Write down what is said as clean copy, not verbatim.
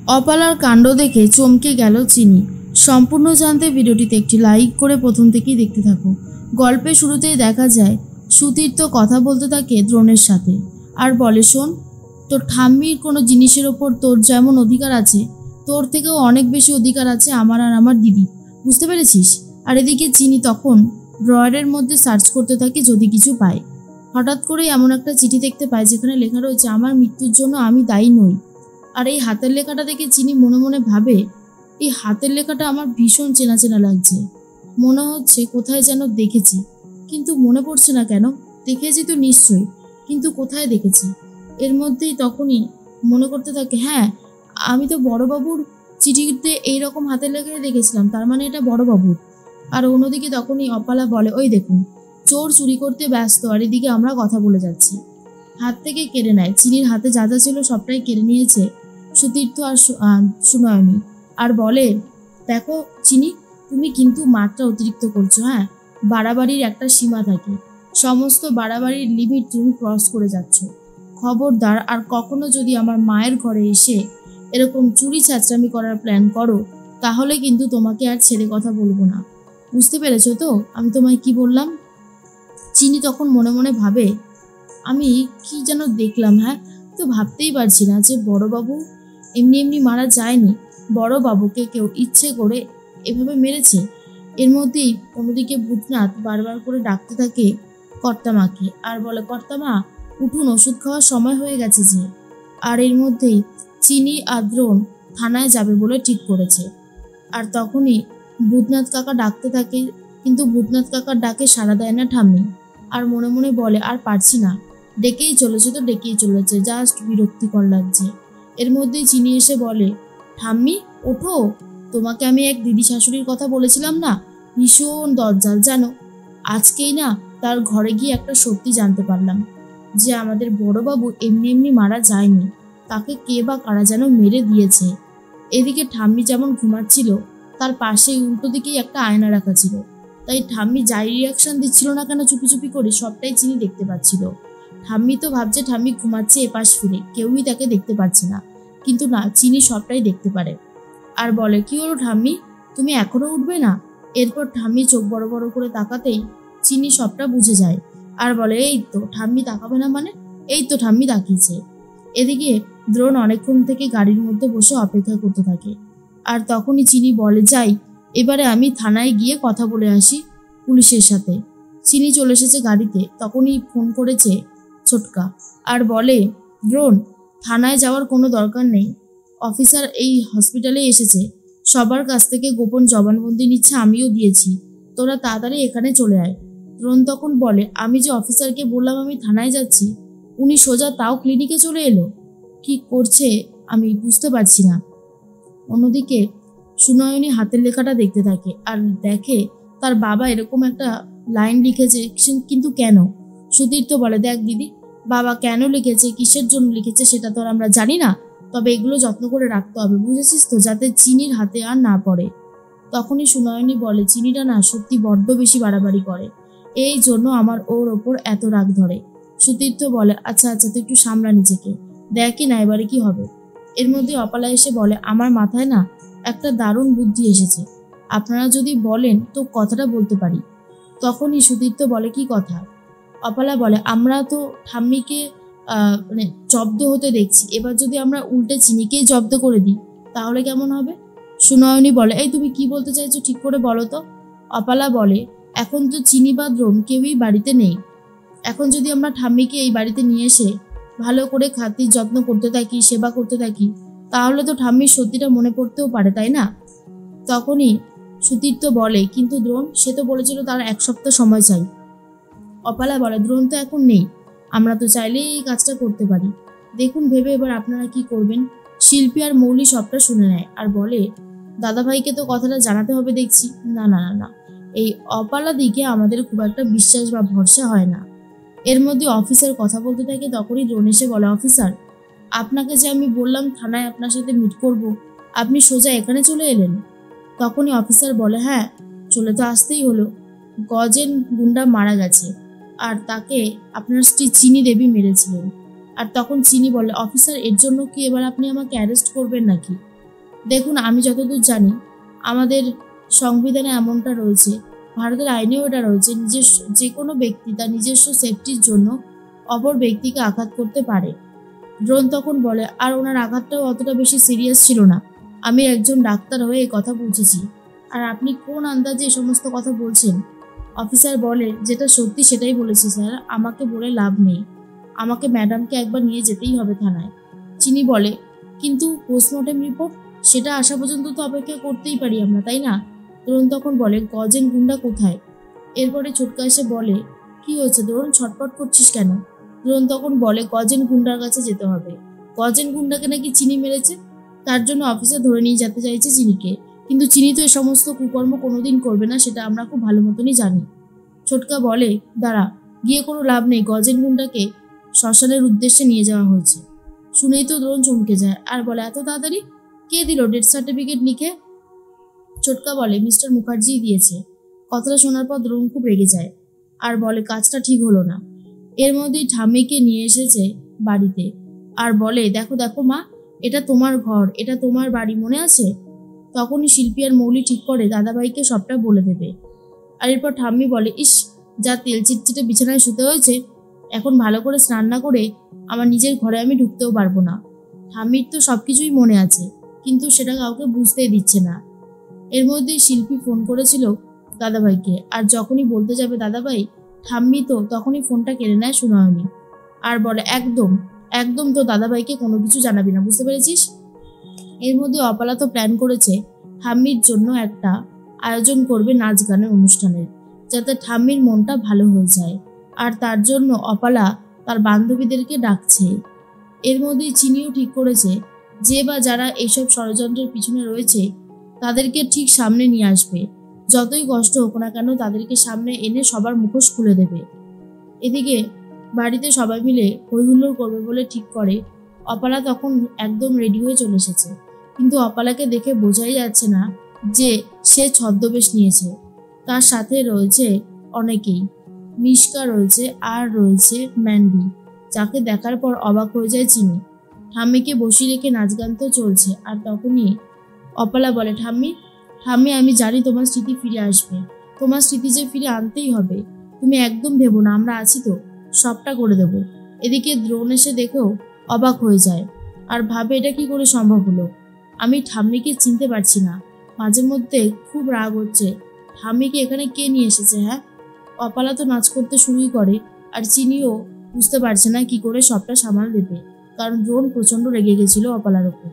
অপালার কাণ্ড দেখে চমকে গেল চিনি। সম্পূর্ণ জানতে ভিডিওটিতে একটি লাইক করে প্রথম থেকেই দেখতে থাকো। গল্পের শুরুতেই দেখা যায় সুতীর্থ কথা বলতে থাকে দ্রোণের সাথে আর বলে, শোন, তোর ঠাম্মির কোনো জিনিসের ওপর তোর যেমন অধিকার আছে, তোর থেকেও অনেক বেশি অধিকার আছে আমার আর আমার দিদি, বুঝতে পেরেছিস? আর এদিকে চিনি তখন ড্রয়ারের মধ্যে সার্চ করতে থাকে যদি কিছু পায়। হঠাৎ করেই এমন একটা চিঠি দেখতে পায় যেখানে লেখা রয়েছে, আমার মৃত্যুর জন্য আমি দায়ী নই। আর এই হাতের লেখাটা দেখে চিনি মনে মনে ভাবে, এই হাতের লেখাটা আমার ভীষণ চেনা চেনা লাগছে, মনে হচ্ছে কোথায় যেন দেখেছি, কিন্তু মনে পড়ছে না কেন। দেখেছি তো নিশ্চয়ই, কিন্তু কোথায় দেখেছি। এর মধ্যেই তখনই মনে করতে থাকে, হ্যাঁ, আমি তো বড়বাবুর চিঠিতে এইরকম হাতের লেখায় দেখেছিলাম, তার মানে এটা বড়বাবুর। আর অন্যদিকে তখনই অপালা বলে, ওই দেখুন, চোর চুরি করতে ব্যস্ত আর এদিকে আমরা কথা বলে যাচ্ছি। হাত থেকে কেড়ে নেয়, চিনির হাতে যা যা ছিল সবটাই কেড়ে নিয়েছে সুতীর্থ আর সুনয়নী। আর বলে, দেখো চিনি, তুমি কিন্তু মাত্রা অতিরিক্ত করছো। হ্যাঁ, বাড়াবাড়ির একটা সীমা থাকে, সমস্ত বাড়াবাড়ির লিমিট তুমি ক্রস করে যাচ্ছ। খবরদার আর কখনো যদি আমার মায়ের ঘরে এসে এরকম চুরি ছাঁচড়ামি করার প্ল্যান করো, তাহলে কিন্তু তোমাকে আর ছেড়ে কথা বলবো না। বুঝতে পেরেছো তো আমি তোমায় কি বললাম? চিনি তখন মনে মনে ভাবে, আমি কি যেন দেখলাম। হ্যাঁ, তো ভাবতেই পারছি না যে বড়বাবু এমনি এমনি মারা যায়নি, বড়বাবুকে কেউ ইচ্ছে করে এভাবে মেরেছে। এর মধ্যেই অন্যদিকে ভূতনাথ বারবার করে ডাকতে থাকে কর্তামাকে আর বলে, কর্তামা উঠুন, ওষুধ খাওয়ার সময় হয়ে গেছে যে। আর এর মধ্যেই চিনি আর দ্রোণ থানায় যাবে বলে ঠিক করেছে। আর তখনই ভূতনাথ কাকা ডাকতে থাকে, কিন্তু ভূতনাথ কাকার ডাকে সাড়া দেয় না ঠাম্মি। আর মনে মনে বলে, আর পারছি না, ডেকেই চলেছে তো ডেকেই চলেছে, জাস্ট বিরক্তিকর লাগছে। এর মধ্যেই চিনি এসে বলে, ঠাম্মি ওঠো, তোমাকে আমি এক দিদি শাশুড়ির কথা বলেছিলাম না, ভীষণ দজ্জাল জানো। আজকেই না তার ঘরে গিয়ে একটা সত্যি জানতে পারলাম, যে আমাদের বড়বাবু এমনি এমনি মারা যায়নি, তাকে কে বা কারা যেন মেরে দিয়েছে। এদিকে ঠাম্মি যেমন ঘুমাচ্ছিল, তার পাশেই উল্টো দিকেই একটা আয়না রাখা ছিল, তাই ঠাম্মি যাই রিয়াকশন দিচ্ছিল না কেন চুপি চুপি করে সবটাই চিনি দেখতে পাচ্ছিল। ঠাম্মি তো ভাবছে ঠাম্মি ঘুমাচ্ছে এপাশ ফিরে, কেউই তাকে দেখতে পাচ্ছে না, কিন্তু না, চিনি সবটাই দেখতে পারে। আর বলে, কি হলো ঠাম্মি, তুমি এখনো উঠবে না? এরপর ঠাম্মি চোখ বড় বড় করে তাকাতেই চিনি সবটা বুঝে যায় আর বলে, এই তো ঠাম্মি তাকাবে না মানে, এই তো ঠাম্মি তাকিয়েছে। এদিকে দ্রোণ অনেকক্ষণ থেকে গাড়ির মধ্যে বসে অপেক্ষা করতে থাকে। আর তখনই চিনি বলে, যাই, এবারে আমি থানায় গিয়ে কথা বলে আসি পুলিশের সাথে। চিনি চলে এসেছে গাড়িতে, তখনই ফোন করেছে ছোটকা আর বলে, দ্রোণ, থানায় যাওয়ার কোনো দরকার নেই, অফিসার এই হসপিটালে এসেছে, সবার কাছ থেকে গোপন জবানবন্দি নিচ্ছে, আমিও দিয়েছি, তোরা তাড়াতাড়ি এখানে চলে আয়। দ্রোণ তখন বলে, আমি যে অফিসারকে বললাম আমি থানায় যাচ্ছি, উনি সোজা তাও ক্লিনিকে চলে এলো, কি করছে আমি বুঝতে পারছি না। অন্যদিকে সুনয়নী হাতের লেখাটা দেখতে থাকে আর দেখে তার বাবা এরকম একটা লাইন লিখেছে, কিন্তু কেন? সুতীর্থ বলে, দেখ দিদি, বাবা কেন লিখেছে, কিসের জন্য লিখেছে সেটা তো আর আমরা জানি না, তবে এগুলো যত্ন করে রাখতে হবে, বুঝেছিস তো, যাতে চিনির হাতে আর না পড়ে। তখনই সুনয়নী বলে, চিনিটা না সত্যি বড্ড বেশি বাড়াবাড়ি করে, এই জন্য আমার ওর ওপর এত রাগ ধরে। সুতীর্থ বলে, আচ্ছা আচ্ছা, তুই একটু সামলা নিজেকে, দেখি না এবারে কি হবে। এর মধ্যে অপালা এসে বলে, আমার মাথায় না একটা দারুণ বুদ্ধি এসেছে, আপনারা যদি বলেন তো কথাটা বলতে পারি। তখনই সুতীর্থ বলে, কি কথা? অপালা বলে, আমরা তো ঠাম্মিকে মানে জব্দ হতে দেখছি, এবার যদি আমরা উল্টে চিনিকেই জব্দ করে দিই তাহলে কেমন হবে? সুনয়নী বলে, এই তুমি কি বলতে চাইছো ঠিক করে বলো তো। অপালা বলে, এখন তো চিনি বা দ্রোণ কেউই বাড়িতে নেই, এখন যদি আমরা ঠাম্মিকে এই বাড়িতে নিয়ে এসে ভালো করে খাতির যত্ন করতে থাকি, সেবা করতে থাকি, তাহলে তো ঠাম্মির সত্যিটা মনে পড়তেও পারে, তাই না? তখনই সুতীর্থ বলে, কিন্তু দ্রোণ, সে তো বলেছিল তার 1 সপ্তাহ সময় চাই। অপালা বলে, দ্রোণ তো এখন নেই, আমরা তো চাইলেই এই কাজটা করতে পারি, দেখুন ভেবে এবার আপনারা কি করবেন। শিল্পী আর মৌলি সবটা শুনে নেয় আর বলে, দাদাভাইকে তো কথাটা জানাতে হবে দেখছি। না না না না, এই অপালা দিকে আমাদের খুব একটা বিশ্বাস বা ভরসা হয় না। এর মধ্যে অফিসার কথা বলতে থাকে, তখনই দ্রোণ এসে বলে, অফিসার, আপনাকে যে আমি বললাম থানায় আপনার সাথে মিট করব, আপনি সোজা এখানে চলে এলেন। তখনই অফিসার বলে, হ্যাঁ, চলে তো আসতেই হলো, গজেন গুন্ডা মারা গেছে আর তাকে আপনার স্ত্রী চিনি দেবী মেরেছিলেন। আর তখন চিনি বলে, অফিসার, এর জন্য কি এবার আপনি আমাকে অ্যারেস্ট করবেন নাকি? দেখুন, আমি যতদূর জানি আমাদের সংবিধানে এমনটা রয়েছে, ভারতের আইনেও এটা রয়েছে, নিজস্ব যে কোনো ব্যক্তি তার নিজস্ব সেফটির জন্য অপর ব্যক্তিকে আঘাত করতে পারে। ড্রোন তখন বলে, আর ওনার আঘাতটাও অতটা বেশি সিরিয়াস ছিল না। আমি একজন ডাক্তার হয়ে এই কথা বুঝেছি। আর আপনি কোন আন্দাজে এই সমস্ত কথা বলছেন? অফিসার বলে, যেটা সত্যি সেটাই বলেছি স্যার, আমাকে বলে লাভ নেই, আমাকে ম্যাডামকে একবার নিয়ে যেতেই হবে থানায়। চিনি বলে, কিন্তু পোস্টমর্টেম রিপোর্ট, সেটা আসা পর্যন্ত তো অপেক্ষা করতেই পারি আমরা, তাই না? দ্রোণ তখন বলে, গজেন গুন্ডা কোথায়? এরপরে ছোটকা এসে বলে, কি হয়েছে দ্রোণ, ছটপট করছিস কেন? দ্রোণ তখন বলে, গজেন গুন্ডার কাছে যেতে হবে। গজেন গুন্ডাকে নাকি চিনি মেরেছে, তার জন্য অফিসার ধরে নিয়ে যেতে চাইছে চিনিকে। কিন্তু চিনি তো এ সমস্ত কুকর্ম কোনোদিন করবে না, সেটা আমরা খুব ভালো মতনই জানি। ছোটকা বলে, দাঁড়া, গিয়ে কোনো লাভ নেই, গজেন গুন্ডাকে শ্মশানের উদ্দেশ্যে নিয়ে যাওয়া হয়েছে। শুনেই তো দ্রোণ চমকে যায় আর বলে, এত তাড়াতাড়ি? কে দিল ডেথ সার্টিফিকেট লিখে? ছোটকা বলে, মিস্টার মুখার্জি দিয়েছে। কথাটা শোনার পর দ্রোণ খুব রেগে যায় আর বলে, কাজটা ঠিক হলো না। এর মধ্যেই ঠাম্মিকে নিয়ে এসেছে বাড়িতে আর বলে, দেখো দেখো মা, এটা তোমার ঘর, এটা তোমার বাড়ি, মনে আছে? তখনই শিল্পী আর মৌলি ঠিক করে দাদাভাইকে সবটা বলে দেবে। আর এরপর ঠাম্মি বলে, ইস, যা তেল চিটচিটে বিছানায় শুতে হয়েছে, এখন ভালো করে স্নান না করে আমার নিজের ঘরে আমি ঢুকতেও পারবো না। ঠাম্মির তো সবকিছুই মনে আছে, কিন্তু সেটা কাউকে বুঝতেই দিচ্ছে না। এর মধ্যেই শিল্পী ফোন করেছিল দাদাভাইকে, আর যখনই বলতে যাবে দাদাভাই, ঠাম্মি তো তখনই ফোনটা কেড়ে নেয় সুনয়নী আর বলে, একদম একদম তো দাদাভাইকে কোনো কিছু জানাবি না, বুঝতে পেরেছিস? এর মধ্যে অপালা তো প্ল্যান করেছে ঠাম্মির জন্য একটা আয়োজন করবে নাচ গানের অনুষ্ঠানের, যাতে ঠাম্মির মনটা ভালো হয়ে যায়। আর তার জন্য অপালা তার বান্ধবীদেরকে ডাকছে। এর মধ্যেই চিনিও ঠিক করেছে যে বা যারা এইসব ষড়যন্ত্রের পিছনে রয়েছে তাদেরকে ঠিক সামনে নিয়ে আসবে। যতই কষ্ট হোক না কেন, তাদেরকে সামনে এনে সবার মুখোশ খুলে দেবে। এদিকে বাড়িতে সবাই মিলে হইহুল্লোড় করবে বলে ঠিক করে। অপালা তখন একদম রেডি হয়ে চলে এসেছে, কিন্তু অপালাকে দেখে বোঝাই যাচ্ছে না যে সে ছদ্মবেশ নিয়েছে। তার সাথে রয়েছে অনেকেই, মিশকা রয়েছে আর রয়েছে ম্যান্ডি, যাকে দেখার পর অবাক হয়ে যায় চিনি। ঠাম্মিকে বসিয়ে রেখে নাচ গান তো চলছে। আর তখনই অপালা বলে, ঠাম্মি ঠাম্মি, আমি জানি তোমার স্মৃতি ফিরে আসবে, তোমার স্মৃতি যে ফিরে আনতেই হবে, তুমি একদম ভেবো না, আমরা আছি তো, সবটা করে দেবো। এদিকে দ্রোণ এসে দেখেও অবাক হয়ে যায় আর ভাবে, এটা কি করে সম্ভব হলো? আমি ঠাম্মিকে চিনতে পারছি না, মাঝে মধ্যে খুব রাগ হচ্ছে, ঠাম্মিকে এখানে কে নিয়ে এসেছে? হ্যাঁ। অপালা তো নাচ করতে শুরুই করে আর চিনিও বুঝতে পারছে না কি করে সবটা সামাল দেবে, কারণ দ্রোণ প্রচন্ড রেগে গেছিল অপালার ওপর।